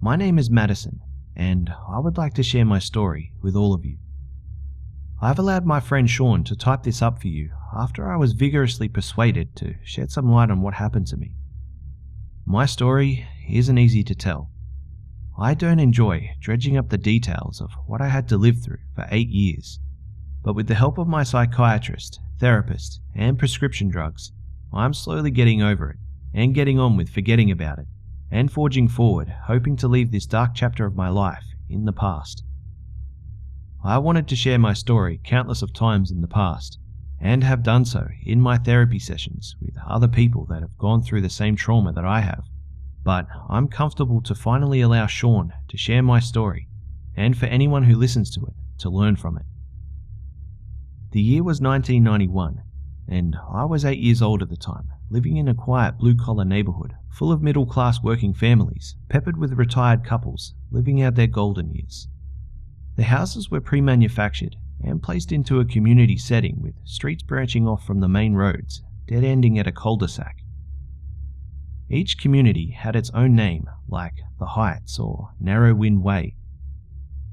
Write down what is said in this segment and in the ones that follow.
My name is Madison, and I would like to share my story with all of you. I've allowed my friend Sean to type this up for you after I was vigorously persuaded to shed some light on what happened to me. My story isn't easy to tell. I don't enjoy dredging up the details of what I had to live through for 8 years, but with the help of my psychiatrist, therapist, and prescription drugs, I'm slowly getting over it and getting on with forgetting about it and forging forward, hoping to leave this dark chapter of my life in the past. I wanted to share my story countless of times in the past, and have done so in my therapy sessions with other people that have gone through the same trauma that I have, but I'm comfortable to finally allow Sean to share my story, and for anyone who listens to it to learn from it. The year was 1991, and I was 8 years old at the time, living in a quiet blue-collar neighborhood full of middle-class working families, peppered with retired couples living out their golden years. The houses were pre-manufactured and placed into a community setting with streets branching off from the main roads, dead-ending at a cul-de-sac. Each community had its own name, like the Heights or Narrow Wind Way.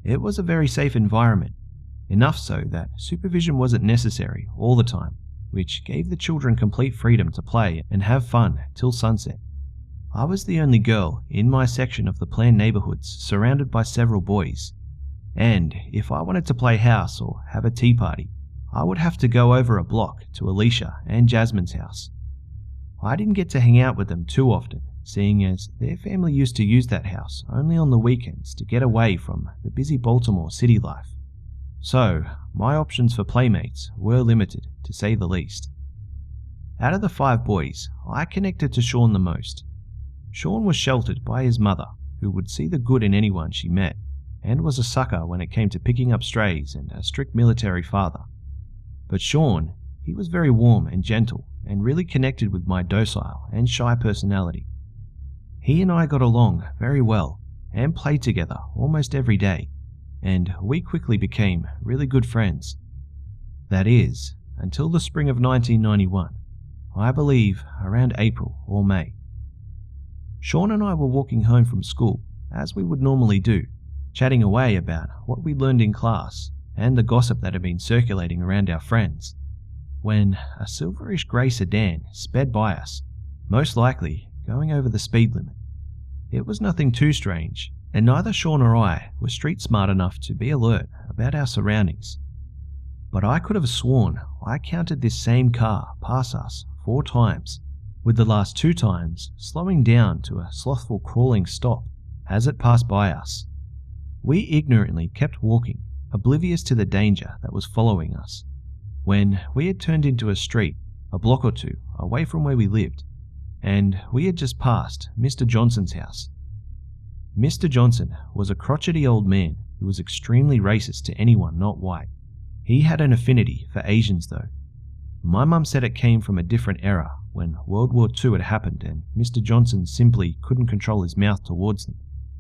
It was a very safe environment, enough so that supervision wasn't necessary all the time, which gave the children complete freedom to play and have fun till sunset. I was the only girl in my section of the planned neighborhoods, surrounded by several boys, and if I wanted to play house or have a tea party, I would have to go over a block to Alicia and Jasmine's house. I didn't get to hang out with them too often, seeing as their family used to use that house only on the weekends to get away from the busy Baltimore city life. So, my options for playmates were limited, to say the least. Out of the 5 boys, I connected to Sean the most. Sean was sheltered by his mother, who would see the good in anyone she met, and was a sucker when it came to picking up strays and a strict military father. But Sean, he was very warm and gentle, and really connected with my docile and shy personality. He and I got along very well, and played together almost every day, and we quickly became really good friends. That is, until the spring of 1991, I believe around April or May. Sean and I were walking home from school, as we would normally do, chatting away about what we'd learned in class and the gossip that had been circulating around our friends, when a silverish grey sedan sped by us, most likely going over the speed limit. It was nothing too strange, and neither Sean or I were street smart enough to be alert about our surroundings. But I could have sworn I counted this same car pass us 4 times, with the last 2 times slowing down to a slothful crawling stop as it passed by us. We ignorantly kept walking, oblivious to the danger that was following us, when we had turned into a street a block or 2 away from where we lived, and we had just passed Mr. Johnson's house. Mr. Johnson was a crotchety old man who was extremely racist to anyone not white. He had an affinity for Asians though. My mum said it came from a different era when World War II had happened and Mr. Johnson simply couldn't control his mouth towards them.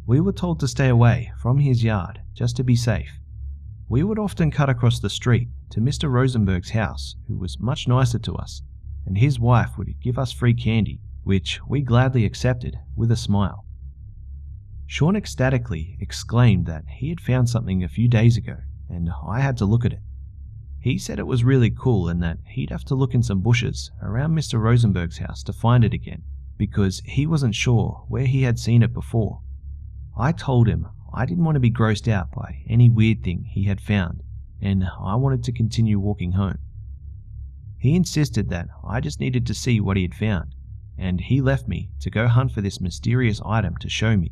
We were told to stay away from his yard just to be safe. We would often cut across the street to Mr. Rosenberg's house, who was much nicer to us, and his wife would give us free candy, which we gladly accepted with a smile. Sean ecstatically exclaimed that he had found something a few days ago, and I had to look at it. He said it was really cool and that he'd have to look in some bushes around Mr. Rosenberg's house to find it again, because he wasn't sure where he had seen it before. I told him I didn't want to be grossed out by any weird thing he had found, and I wanted to continue walking home. He insisted that I just needed to see what he had found, and he left me to go hunt for this mysterious item to show me.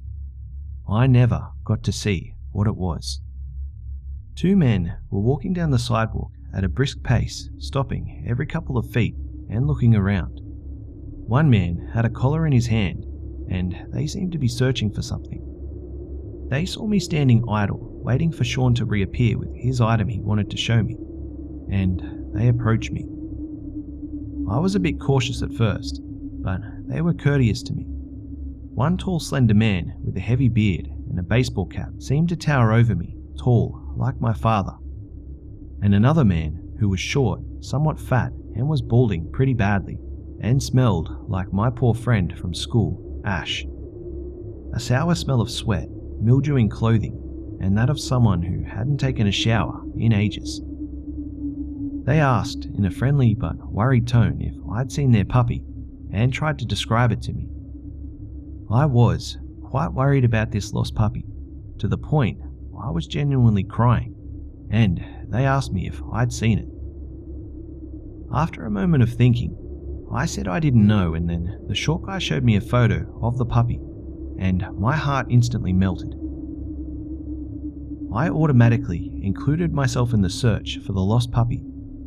I never got to see what it was. 2 men were walking down the sidewalk at a brisk pace, stopping every couple of feet and looking around. One man had a collar in his hand, and they seemed to be searching for something. They saw me standing idle, waiting for Sean to reappear with his item he wanted to show me, and they approached me. I was a bit cautious at first, but they were courteous to me. One tall, slender man with a heavy beard and a baseball cap seemed to tower over me, tall like my father, and another man who was short, somewhat fat, and was balding pretty badly, and smelled like my poor friend from school, Ash. a sour smell of sweat, mildewing clothing, and that of someone who hadn't taken a shower in ages. They asked in a friendly but worried tone if I'd seen their puppy and tried to describe it to me. I was quite worried about this lost puppy, to the point I was genuinely crying, and they asked me if I'd seen it. After a moment of thinking, I said I didn't know, and then the short guy showed me a photo of the puppy, and my heart instantly melted. I automatically included myself in the search for the lost puppy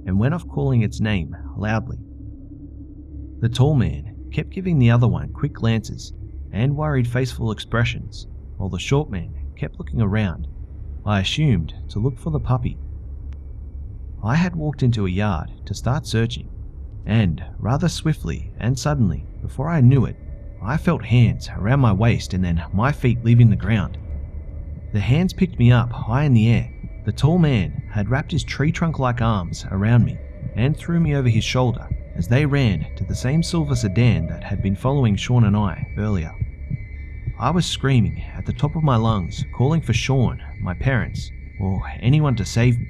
and went off calling its name loudly. The tall man kept giving the other one quick glances and worried faceful expressions, while the short man kept looking around, I assumed to look for the puppy. I had walked into a yard to start searching, and rather swiftly and suddenly, before I knew it, I felt hands around my waist and then my feet leaving the ground. The hands picked me up high in the air. The tall man had wrapped his tree trunk-like arms around me and threw me over his shoulder as they ran to the same silver sedan that had been following Sean and I earlier. I was screaming at the top of my lungs, calling for Sean, my parents, or anyone to save me,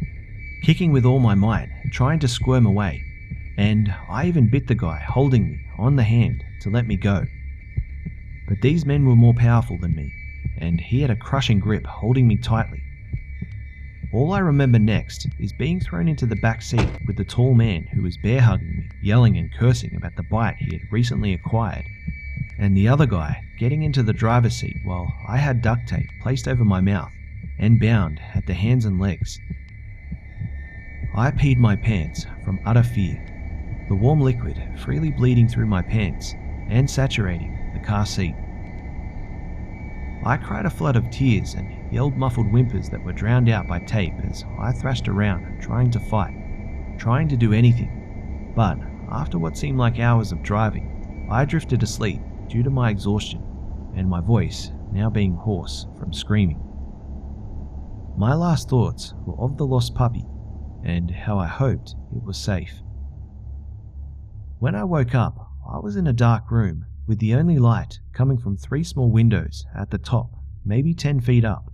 kicking with all my might, trying to squirm away, and I even bit the guy holding me on the hand to let me go. But these men were more powerful than me, and he had a crushing grip holding me tightly. All I remember next is being thrown into the back seat with the tall man who was bear hugging me, yelling and cursing about the bite he had recently acquired, and the other guy getting into the driver's seat while I had duct tape placed over my mouth and bound at the hands and legs. I peed my pants from utter fear, the warm liquid freely bleeding through my pants and saturating the car seat. I cried a flood of tears and yelled muffled whimpers that were drowned out by tape as I thrashed around trying to fight, trying to do anything. But after what seemed like hours of driving, I drifted asleep due to my exhaustion and my voice now being hoarse from screaming. My last thoughts were of the lost puppy and how I hoped it was safe. When I woke up, I was in a dark room with the only light coming from 3 small windows at the top, maybe 10 feet up.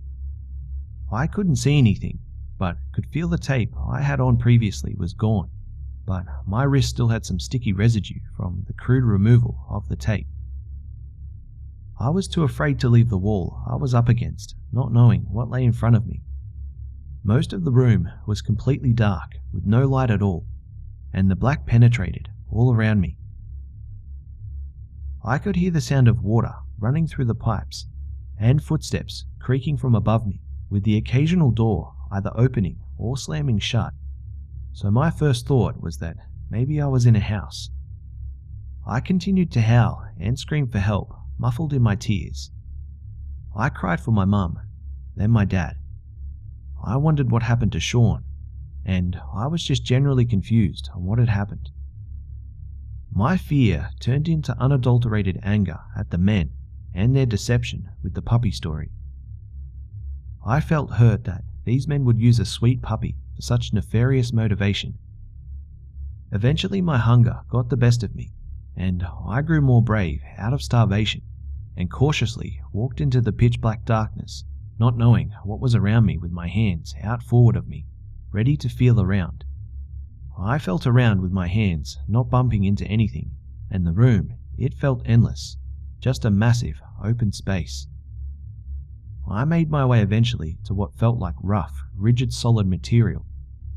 I couldn't see anything, but could feel the tape I had on previously was gone, but my wrist still had some sticky residue from the crude removal of the tape. I was too afraid to leave the wall I was up against, not knowing what lay in front of me. Most of the room was completely dark, with no light at all, and the black penetrated all around me. I could hear the sound of water running through the pipes, and footsteps creaking from above me, with the occasional door either opening or slamming shut. So my first thought was that maybe I was in a house. I continued to howl and scream for help, muffled in my tears. I cried for my mum, then my dad. I wondered what happened to Sean, and I was just generally confused on what had happened. My fear turned into unadulterated anger at the men and their deception with the puppy story. I felt hurt that these men would use a sweet puppy for such nefarious motivation. Eventually my hunger got the best of me, and I grew more brave out of starvation and cautiously walked into the pitch-black darkness, not knowing what was around me with my hands out forward of me, ready to feel around. I felt around with my hands, not bumping into anything, and the room, it felt endless, just a massive, open space. I made my way eventually to what felt like rough, rigid solid material,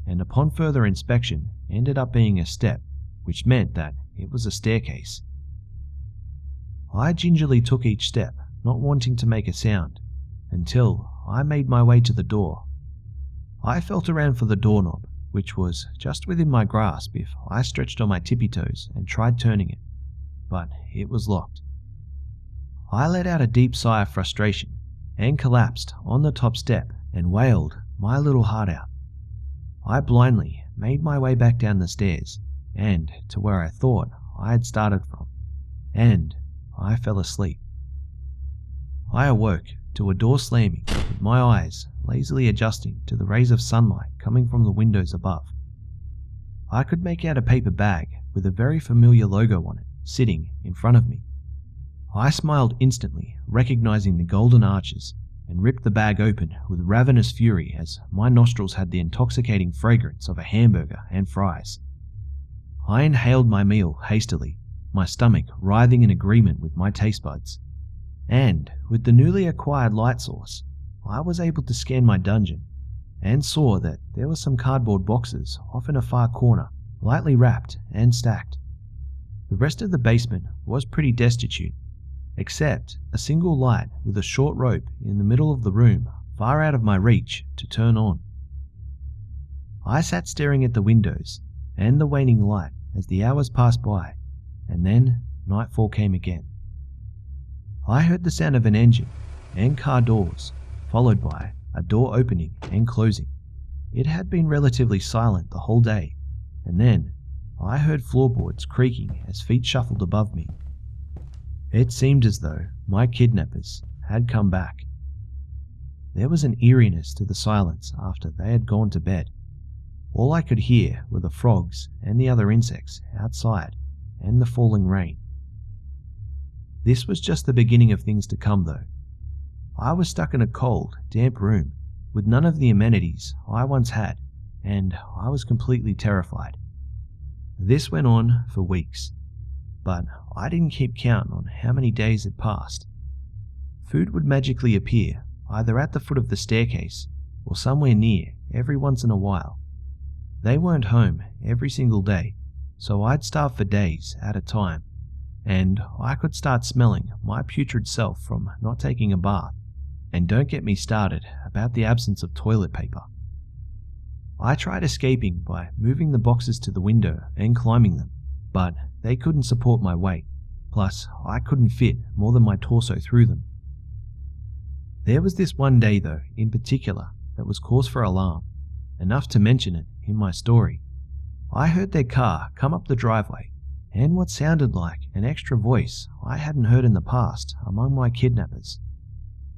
and upon further inspection ended up being a step, which meant that it was a staircase. I gingerly took each step, not wanting to make a sound, until I made my way to the door. I felt around for the doorknob, which was just within my grasp if I stretched on my tippy toes and tried turning it, but it was locked. I let out a deep sigh of frustration and collapsed on the top step and wailed my little heart out. I blindly made my way back down the stairs and to where I thought I had started from, and I fell asleep. I awoke to a door slamming, with my eyes lazily adjusting to the rays of sunlight coming from the windows above. I could make out a paper bag with a very familiar logo on it sitting in front of me. I smiled instantly, recognizing the golden arches, and ripped the bag open with ravenous fury as my nostrils had the intoxicating fragrance of a hamburger and fries. I inhaled my meal hastily, my stomach writhing in agreement with my taste buds. And, with the newly acquired light source, I was able to scan my dungeon, and saw that there were some cardboard boxes off in a far corner, lightly wrapped and stacked. The rest of the basement was pretty destitute, except a single light with a short rope in the middle of the room, far out of my reach to turn on. I sat staring at the windows and the waning light as the hours passed by, and then nightfall came again. I heard the sound of an engine and car doors, followed by a door opening and closing. It had been relatively silent the whole day, and then I heard floorboards creaking as feet shuffled above me. It seemed as though my kidnappers had come back. There was an eeriness to the silence after they had gone to bed. All I could hear were the frogs and the other insects outside and the falling rain. This was just the beginning of things to come, though. I was stuck in a cold, damp room with none of the amenities I once had, and I was completely terrified. This went on for weeks, but I didn't keep count on how many days had passed. Food would magically appear either at the foot of the staircase or somewhere near every once in a while. They weren't home every single day, so I'd starve for days at a time, and I could start smelling my putrid self from not taking a bath, and don't get me started about the absence of toilet paper. I tried escaping by moving the boxes to the window and climbing them, but they couldn't support my weight, plus I couldn't fit more than my torso through them. There was this one day, though, in particular, that was cause for alarm, enough to mention it in my story. I heard their car come up the driveway, and what sounded like an extra voice I hadn't heard in the past among my kidnappers.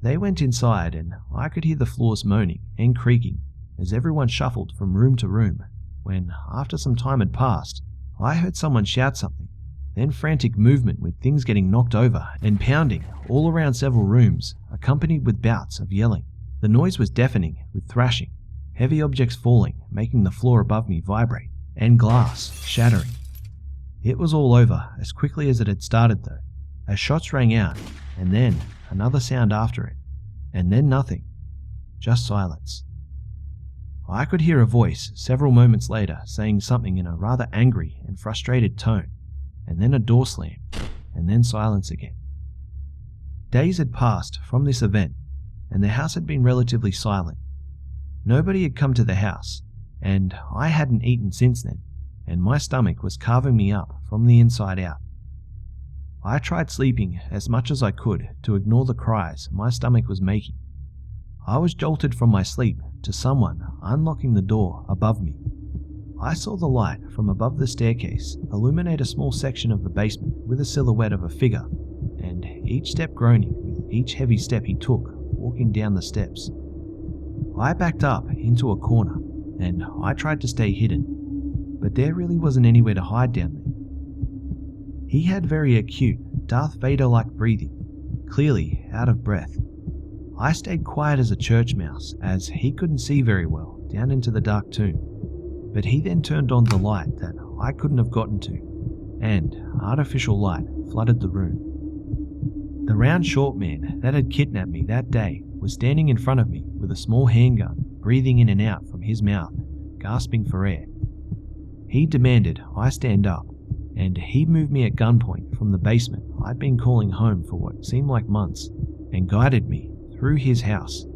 They went inside, and I could hear the floors moaning and creaking as everyone shuffled from room to room, when, after some time had passed, I heard someone shout something, then frantic movement with things getting knocked over and pounding all around several rooms, accompanied with bouts of yelling. The noise was deafening, with thrashing, heavy objects falling, making the floor above me vibrate, and glass shattering. It was all over as quickly as it had started, though, as shots rang out, and then another sound after it, and then nothing, just silence. I could hear a voice several moments later saying something in a rather angry and frustrated tone, and then a door slam, and then silence again. Days had passed from this event, and the house had been relatively silent. Nobody had come to the house, and I hadn't eaten since then, and my stomach was carving me up from the inside out. I tried sleeping as much as I could to ignore the cries my stomach was making. I was jolted from my sleep to someone unlocking the door above me. I saw the light from above the staircase illuminate a small section of the basement with a silhouette of a figure, and each step groaning with each heavy step he took walking down the steps. I backed up into a corner, and I tried to stay hidden, but there really wasn't anywhere to hide down there. He had very acute, Darth Vader-like breathing, clearly out of breath. I stayed quiet as a church mouse, as he couldn't see very well down into the dark tomb, but he then turned on the light that I couldn't have gotten to, and artificial light flooded the room. The round short man that had kidnapped me that day was standing in front of me with a small handgun, breathing in and out from his mouth, gasping for air. He demanded I stand up, and he moved me at gunpoint from the basement I'd been calling home for what seemed like months, and guided me through his house.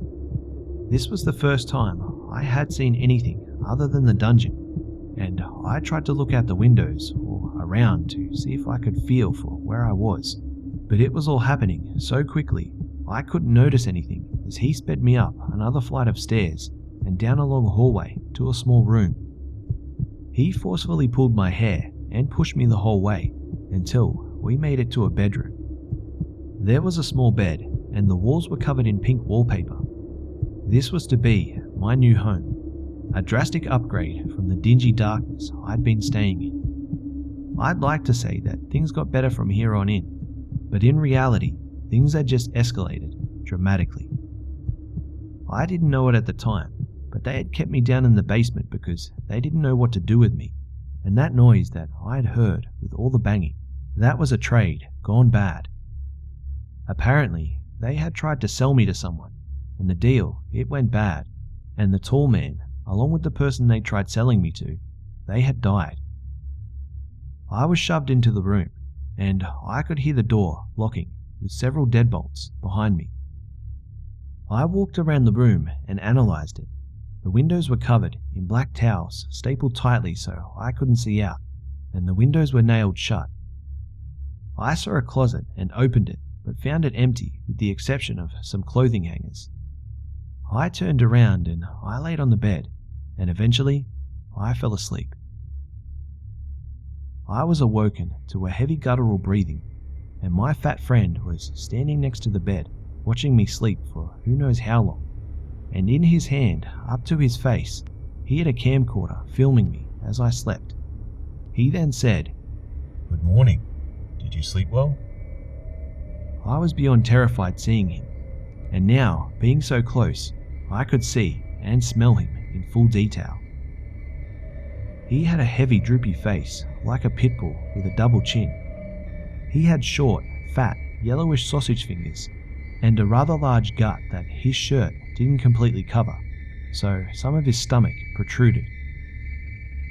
This was the first time I had seen anything other than the dungeon, and I tried to look out the windows or around to see if I could feel for where I was, but it was all happening so quickly I couldn't notice anything as he sped me up another flight of stairs and down a long hallway to a small room. He forcefully pulled my hair and pushed me the whole way until we made it to a bedroom. There was a small bed, and the walls were covered in pink wallpaper. This was to be my new home, a drastic upgrade from the dingy darkness I'd been staying in. I'd like to say that things got better from here on in, But in reality, things had just escalated dramatically. I didn't know it at the time, but they had kept me down in the basement because they didn't know what to do with me, and that noise that I had heard with all the banging, that was a trade gone bad. Apparently, they had tried to sell me to someone, and the deal, it went bad, and the tall man, along with the person they tried selling me to, they had died. I was shoved into the room, and I could hear the door locking with several deadbolts behind me. I walked around the room and analysed it. The windows were covered in black towels stapled tightly so I couldn't see out, and the windows were nailed shut. I saw a closet and opened it, but found it empty with the exception of some clothing hangers. I turned around and I laid on the bed, and eventually I fell asleep. I was awoken to a heavy guttural breathing, and my fat friend was standing next to the bed, watching me sleep for who knows how long, and in his hand, up to his face, he had a camcorder filming me as I slept. He then said, "Good morning. Did you sleep well?" I was beyond terrified seeing him, and now, being so close, I could see and smell him in full detail. He had a heavy droopy face, like a pit bull with a double chin. He had short, fat, yellowish sausage fingers, and a rather large gut that his shirt didn't completely cover, so some of his stomach protruded.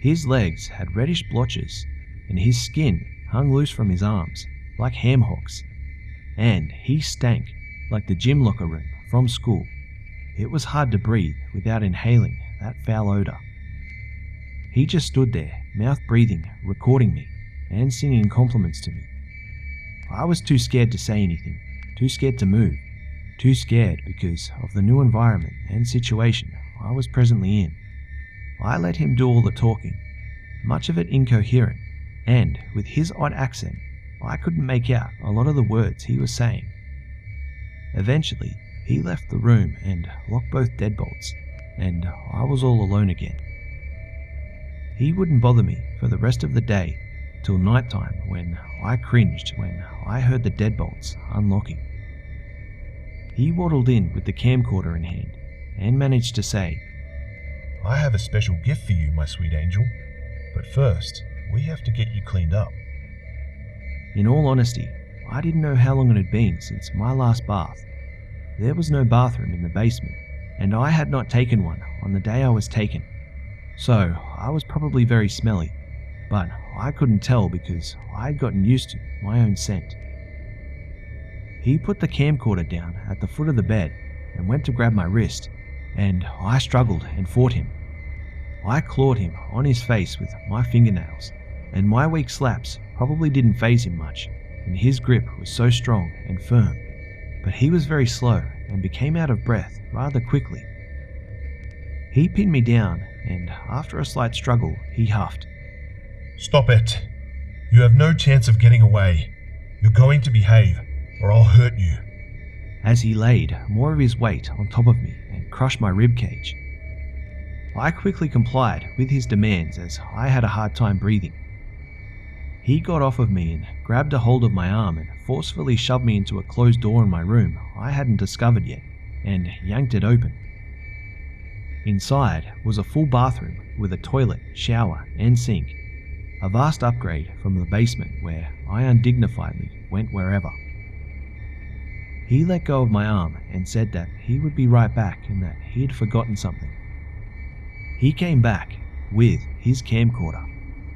His legs had reddish blotches, and his skin hung loose from his arms, like ham hocks, and he stank like the gym locker room from school. It was hard to breathe without inhaling that foul odor. He just stood there, mouth breathing, recording me, and singing compliments to me. I was too scared to say anything, too scared to move, too scared because of the new environment and situation I was presently in. I let him do all the talking, much of it incoherent, and with his odd accent, I couldn't make out a lot of the words he was saying. Eventually, he left the room and locked both deadbolts, and I was all alone again. He wouldn't bother me for the rest of the day till nighttime when I cringed when I heard the deadbolts unlocking. He waddled in with the camcorder in hand and managed to say, "I have a special gift for you, my sweet angel, but first, we have to get you cleaned up." In all honesty, I didn't know how long it had been since my last bath. There was no bathroom in the basement, and I had not taken one on the day I was taken. So I was probably very smelly, but I couldn't tell because I had gotten used to my own scent. He put the camcorder down at the foot of the bed and went to grab my wrist, and I struggled and fought him. I clawed him on his face with my fingernails, and my weak slaps probably didn't faze him much, and his grip was so strong and firm. But he was very slow and became out of breath rather quickly. He pinned me down, and after a slight struggle, he huffed, "Stop it. You have no chance of getting away. You're going to behave, or I'll hurt you," as he laid more of his weight on top of me and crushed my rib cage. I quickly complied with his demands as I had a hard time breathing. He got off of me and grabbed a hold of my arm and forcefully shoved me into a closed door in my room I hadn't discovered yet, and yanked it open. Inside was a full bathroom with a toilet, shower, and sink, a vast upgrade from the basement where I undignifiedly went wherever. He let go of my arm and said that he would be right back and that he had forgotten something. He came back with his camcorder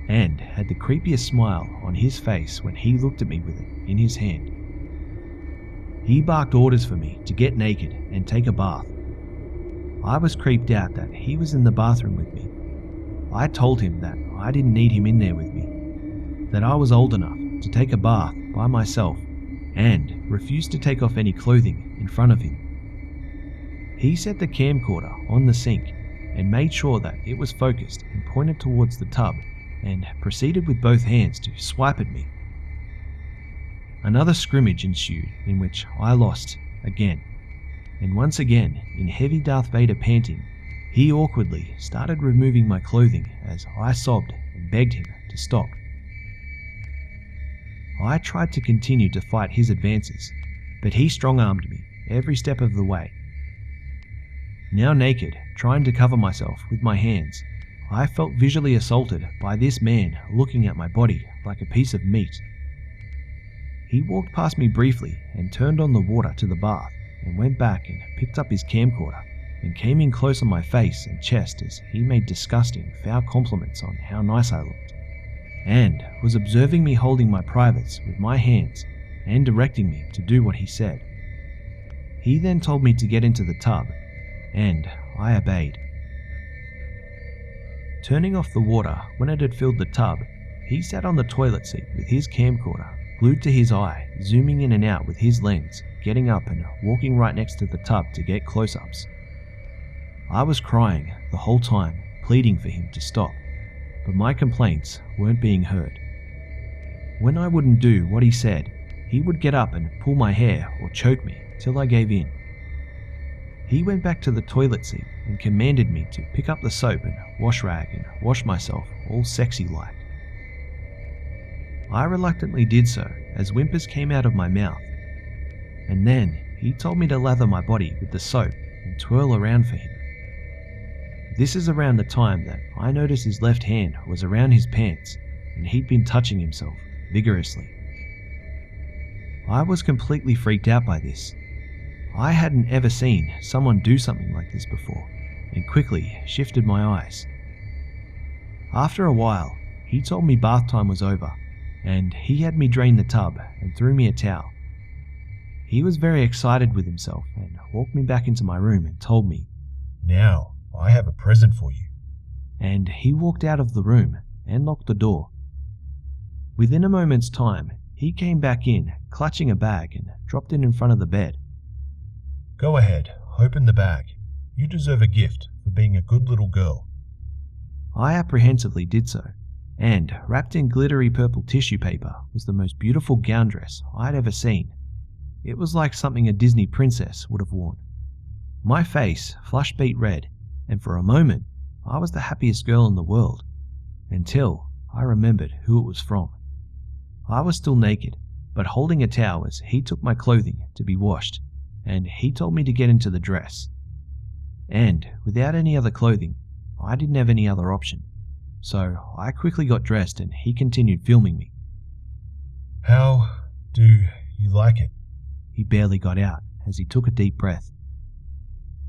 and had the creepiest smile on his face when he looked at me with it in his hand. He barked orders for me to get naked and take a bath. I was creeped out that he was in the bathroom with me. I told him that I didn't need him in there with me, that I was old enough to take a bath by myself, and refused to take off any clothing in front of him. He set the camcorder on the sink and made sure that it was focused and pointed towards the tub, and proceeded with both hands to swipe at me. Another scrimmage ensued in which I lost again, and once again, in heavy Darth Vader panting, he awkwardly started removing my clothing as I sobbed and begged him to stop. I tried to continue to fight his advances, but he strong-armed me every step of the way. Now naked, trying to cover myself with my hands, I felt visually assaulted by this man looking at my body like a piece of meat. He walked past me briefly and turned on the water to the bath and went back and picked up his camcorder and came in close on my face and chest as he made disgusting, foul compliments on how nice I looked, and was observing me holding my privates with my hands and directing me to do what he said. He then told me to get into the tub, and I obeyed. Turning off the water when it had filled the tub, he sat on the toilet seat with his camcorder glued to his eye, zooming in and out with his lens, getting up and walking right next to the tub to get close-ups. I was crying the whole time, pleading for him to stop, but my complaints weren't being heard. When I wouldn't do what he said, he would get up and pull my hair or choke me till I gave in. He went back to the toilet seat and commanded me to pick up the soap and wash rag and wash myself all sexy-like. I reluctantly did so as whimpers came out of my mouth, and then he told me to lather my body with the soap and twirl around for him. This is around the time that I noticed his left hand was around his pants and he'd been touching himself vigorously. I was completely freaked out by this. I hadn't ever seen someone do something like this before and quickly shifted my eyes. After a while, he told me bath time was over and he had me drain the tub and threw me a towel. He was very excited with himself and walked me back into my room and told me, "Now, I have a present for you." And he walked out of the room and locked the door. Within a moment's time, he came back in, clutching a bag, and dropped it in front of the bed. "Go ahead, open the bag. You deserve a gift for being a good little girl." I apprehensively did so, and wrapped in glittery purple tissue paper was the most beautiful gown dress I'd ever seen. It was like something a Disney princess would have worn. My face flushed beet red, and for a moment I was the happiest girl in the world, until I remembered who it was from. I was still naked, but holding a towel as he took my clothing to be washed, and he told me to get into the dress. And without any other clothing, I didn't have any other option, so I quickly got dressed and he continued filming me. "How do you like it?" He barely got out as he took a deep breath.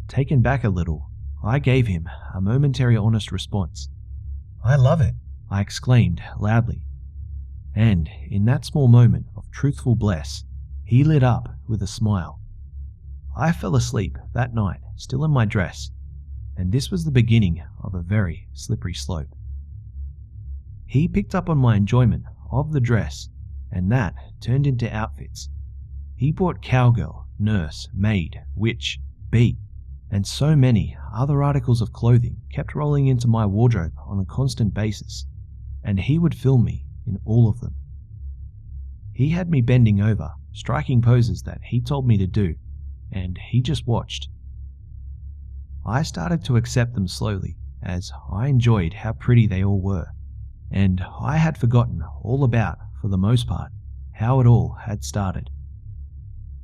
Taken back a little, I gave him a momentary honest response. "I love it." I exclaimed loudly. And in that small moment of truthful bliss, he lit up with a smile. I fell asleep that night, still in my dress, and this was the beginning of a very slippery slope. He picked up on my enjoyment of the dress, and that turned into outfits. He bought cowgirl, nurse, maid, witch, bee, and so many other articles of clothing kept rolling into my wardrobe on a constant basis, and he would film me in all of them. He had me bending over, striking poses that he told me to do, and he just watched. I started to accept them slowly, as I enjoyed how pretty they all were, and I had forgotten all about, for the most part, how it all had started.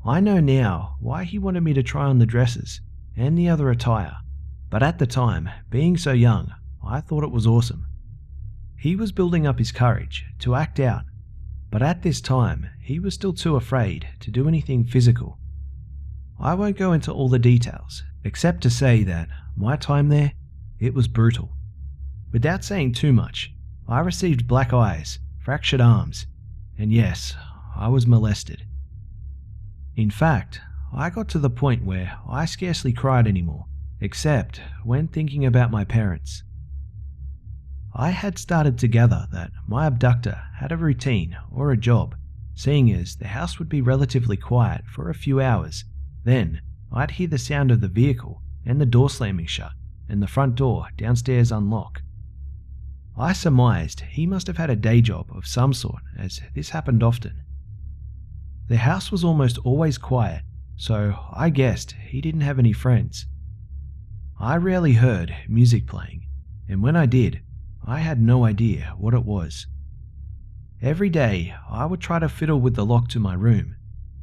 I know now why he wanted me to try on the dresses and the other attire, but at the time, being so young, I thought it was awesome. He was building up his courage to act out, but at this time, he was still too afraid to do anything physical. I won't go into all the details, except to say that my time there, it was brutal. Without saying too much, I received black eyes, fractured arms, and yes, I was molested. In fact, I got to the point where I scarcely cried anymore, except when thinking about my parents. I had started to gather that my abductor had a routine or a job, seeing as the house would be relatively quiet for a few hours. Then I'd hear the sound of the vehicle and the door slamming shut and the front door downstairs unlock. I surmised he must have had a day job of some sort, as this happened often. The house was almost always quiet, so I guessed he didn't have any friends. I rarely heard music playing, and when I did, I had no idea what it was. Every day I would try to fiddle with the lock to my room,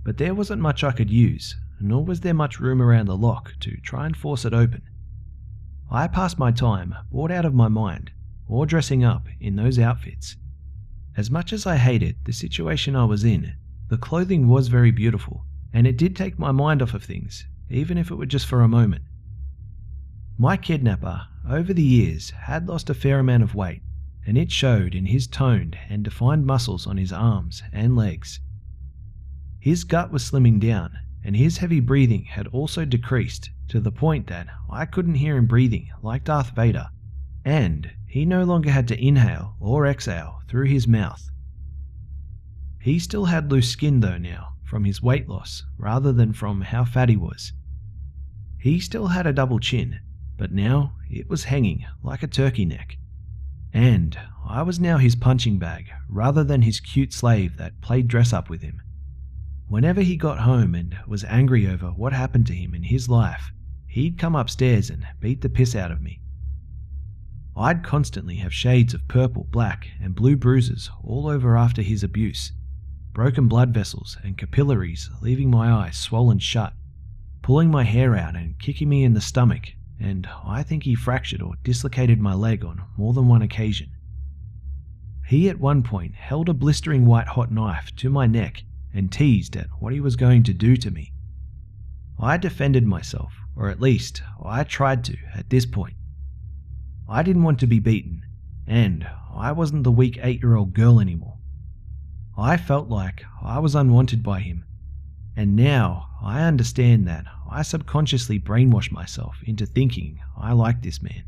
but there wasn't much I could use, nor was there much room around the lock to try and force it open. I passed my time bored out of my mind, or dressing up in those outfits. As much as I hated the situation I was in, the clothing was very beautiful, and it did take my mind off of things, even if it were just for a moment. My kidnapper, over the years, had lost a fair amount of weight, and it showed in his toned and defined muscles on his arms and legs. His gut was slimming down, and his heavy breathing had also decreased to the point that I couldn't hear him breathing like Darth Vader, and he no longer had to inhale or exhale through his mouth. He still had loose skin though now, from his weight loss rather than from how fat he was. He still had a double chin, but now it was hanging like a turkey neck. And I was now his punching bag rather than his cute slave that played dress up with him. Whenever he got home and was angry over what happened to him in his life, he'd come upstairs and beat the piss out of me. I'd constantly have shades of purple, black, and blue bruises all over after his abuse, broken blood vessels and capillaries leaving my eyes swollen shut, pulling my hair out and kicking me in the stomach, and I think he fractured or dislocated my leg on more than one occasion. He at one point held a blistering white hot knife to my neck and teased at what he was going to do to me. I defended myself, or at least I tried to at this point. I didn't want to be beaten, and I wasn't the weak 8-year-old girl anymore. I felt like I was unwanted by him, and now I understand that I subconsciously brainwashed myself into thinking I liked this man.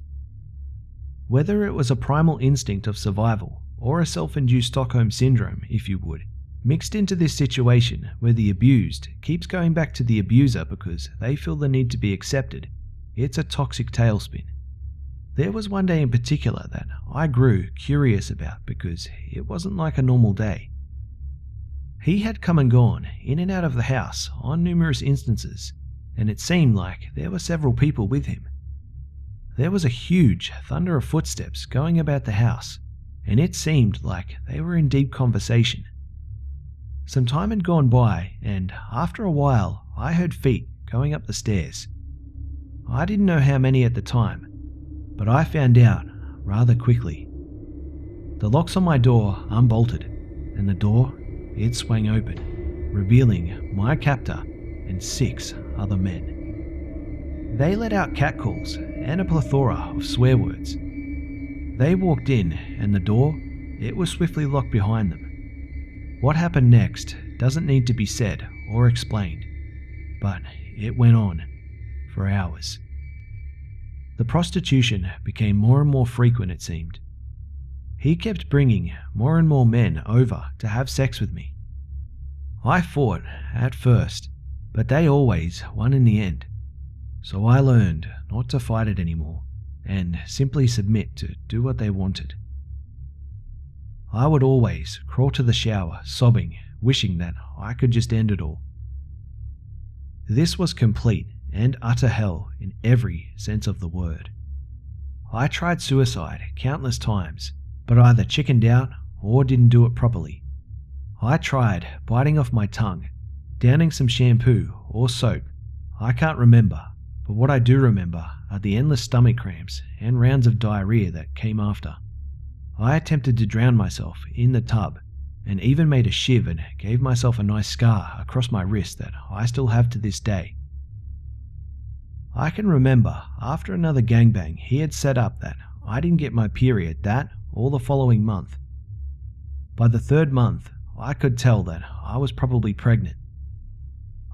Whether it was a primal instinct of survival or a self-induced Stockholm syndrome, if you would, mixed into this situation where the abused keeps going back to the abuser because they feel the need to be accepted, it's a toxic tailspin. There was one day in particular that I grew curious about because it wasn't like a normal day. He had come and gone in and out of the house on numerous instances, and it seemed like there were several people with him. There was a huge thunder of footsteps going about the house, and it seemed like they were in deep conversation. Some time had gone by, and after a while I heard feet going up the stairs. I didn't know how many at the time, but I found out rather quickly. The locks on my door unbolted, and the door, it swung open, revealing my captor and 6 other men. They let out catcalls and a plethora of swear words. They walked in, and the door, it was swiftly locked behind them. What happened next doesn't need to be said or explained, but it went on for hours. The prostitution became more and more frequent, it seemed. He kept bringing more and more men over to have sex with me. I fought at first, but they always won in the end. So I learned not to fight it anymore and simply submit to do what they wanted. I would always crawl to the shower, sobbing, wishing that I could just end it all. This was complete and utter hell in every sense of the word. I tried suicide countless times, but either chickened out or didn't do it properly. I tried biting off my tongue, downing some shampoo or soap. I can't remember, but what I do remember are the endless stomach cramps and rounds of diarrhea that came after. I attempted to drown myself in the tub and even made a shiv and gave myself a nice scar across my wrist that I still have to this day. I can remember after another gangbang he had set up that I didn't get my period that or the following month. By the 3rd month, I could tell that I was probably pregnant.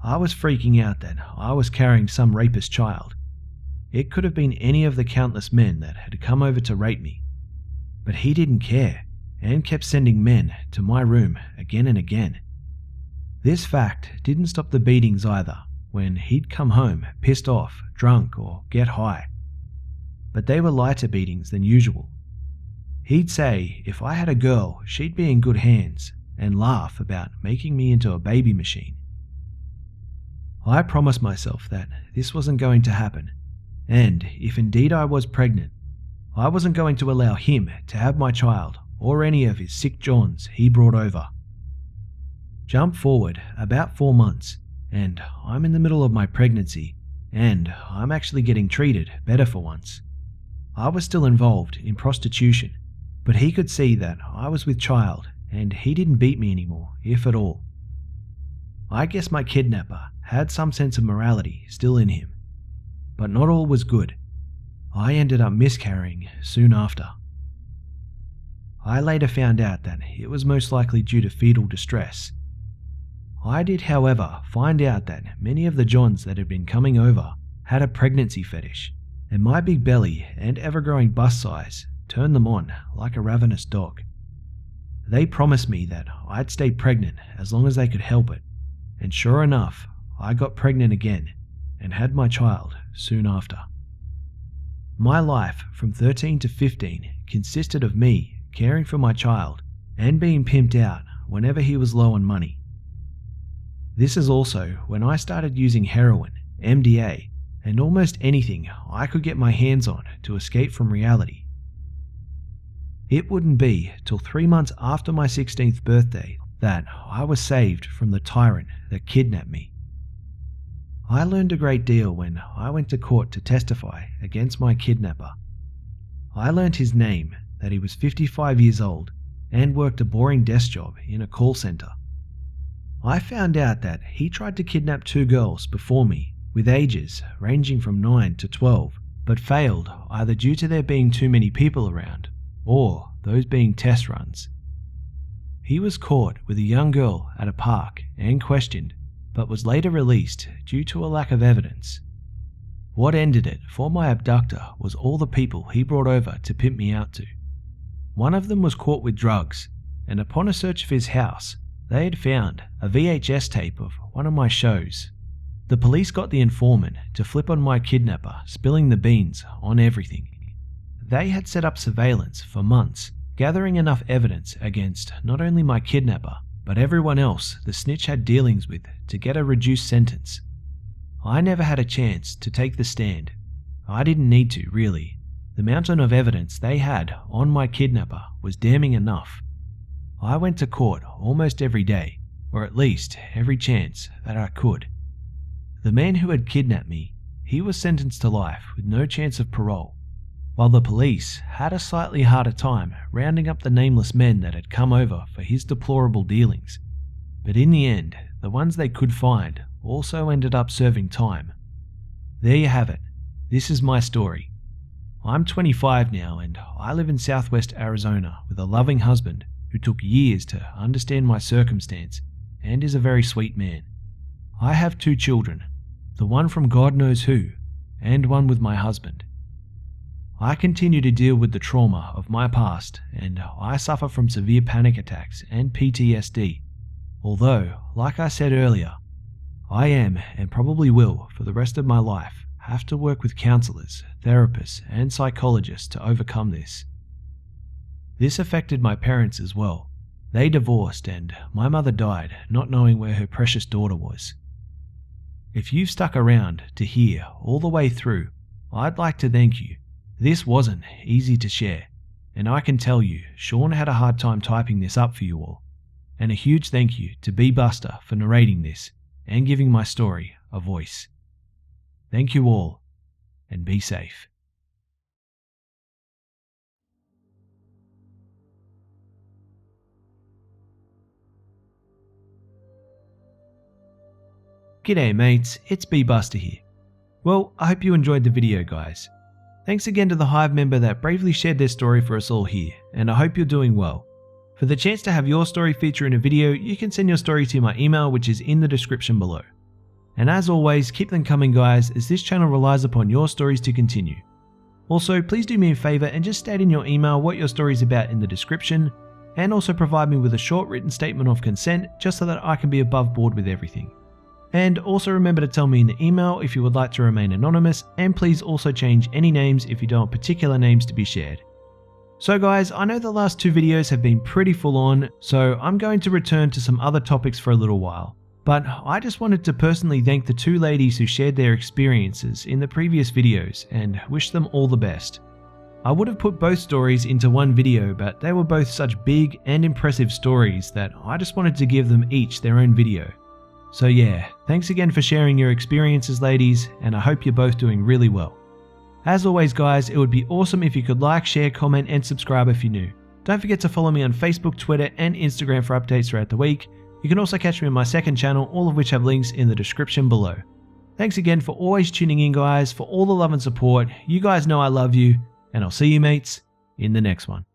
I was freaking out that I was carrying some rapist child. It could have been any of the countless men that had come over to rape me. But he didn't care and kept sending men to my room again and again. This fact didn't stop the beatings either when he'd come home pissed off, drunk, or get high. But they were lighter beatings than usual. He'd say if I had a girl, she'd be in good hands and laugh about making me into a baby machine. I promised myself that this wasn't going to happen, and if indeed I was pregnant, I wasn't going to allow him to have my child or any of his sick Johns he brought over. Jump forward about 4 months, and I'm in the middle of my pregnancy, and I'm actually getting treated better for once. I was still involved in prostitution, but he could see that I was with child, and he didn't beat me anymore, if at all. I guess my kidnapper had some sense of morality still in him, but not all was good. I ended up miscarrying soon after. I later found out that it was most likely due to fetal distress. I did, however, find out that many of the Johns that had been coming over had a pregnancy fetish, and my big belly and ever-growing bust size turned them on like a ravenous dog. They promised me that I'd stay pregnant as long as they could help it, and sure enough, I got pregnant again and had my child soon after. My life from 13 to 15 consisted of me caring for my child and being pimped out whenever he was low on money. This is also when I started using heroin, MDA, and almost anything I could get my hands on to escape from reality. It wouldn't be till 3 months after my 16th birthday that I was saved from the tyrant that kidnapped me. I learned a great deal when I went to court to testify against my kidnapper. I learned his name, that he was 55 years old and worked a boring desk job in a call center. I found out that he tried to kidnap 2 girls before me with ages ranging from 9 to 12, but failed either due to there being too many people around or those being test runs. He was caught with a young girl at a park and questioned, but was later released due to a lack of evidence. What ended it for my abductor was all the people he brought over to pimp me out to. One of them was caught with drugs, and upon a search of his house, they had found a VHS tape of one of my shows. The police got the informant to flip on my kidnapper, spilling the beans on everything. They had set up surveillance for months, gathering enough evidence against not only my kidnapper, but everyone else the snitch had dealings with to get a reduced sentence. I never had a chance to take the stand. I didn't need to, really. The mountain of evidence they had on my kidnapper was damning enough. I went to court almost every day, or at least every chance that I could. The man who had kidnapped me, he was sentenced to life with no chance of parole, while the police had a slightly harder time rounding up the nameless men that had come over for his deplorable dealings. But in the end, the ones they could find also ended up serving time. There you have it. This is my story. I'm 25 now and I live in Southwest Arizona with a loving husband who took years to understand my circumstance and is a very sweet man. I have 2 children, the one from God knows who, and one with my husband. I continue to deal with the trauma of my past, and I suffer from severe panic attacks and PTSD, although, like I said earlier, I am, and probably will for the rest of my life, have to work with counselors, therapists, and psychologists to overcome this. This affected my parents as well. They divorced and my mother died not knowing where her precious daughter was. If you've stuck around to hear all the way through, I'd like to thank you. This wasn't easy to share, and I can tell you Sean had a hard time typing this up for you all. And a huge thank you to B Buster for narrating this and giving my story a voice. Thank you all, and be safe. G'day mates, it's B Buster here. Well, I hope you enjoyed the video guys. Thanks again to the Hive member that bravely shared their story for us all here, and I hope you're doing well. For the chance to have your story feature in a video, you can send your story to my email which is in the description below. And as always, keep them coming guys, as this channel relies upon your stories to continue. Also, please do me a favour and just state in your email what your story is about in the description, and also provide me with a short written statement of consent just so that I can be above board with everything. And also remember to tell me in the email if you would like to remain anonymous, and please also change any names if you don't want particular names to be shared. So guys, I know the last 2 videos have been pretty full on, so I'm going to return to some other topics for a little while. But I just wanted to personally thank the 2 ladies who shared their experiences in the previous videos and wish them all the best. I would have put both stories into one video, but they were both such big and impressive stories that I just wanted to give them each their own video. So yeah, thanks again for sharing your experiences, ladies, and I hope you're both doing really well. As always guys, it would be awesome if you could like, share, comment and subscribe if you're new. Don't forget to follow me on Facebook, Twitter and Instagram for updates throughout the week. You can also catch me on my second channel, all of which have links in the description below. Thanks again for always tuning in guys, for all the love and support. You guys know I love you, and I'll see you mates in the next one.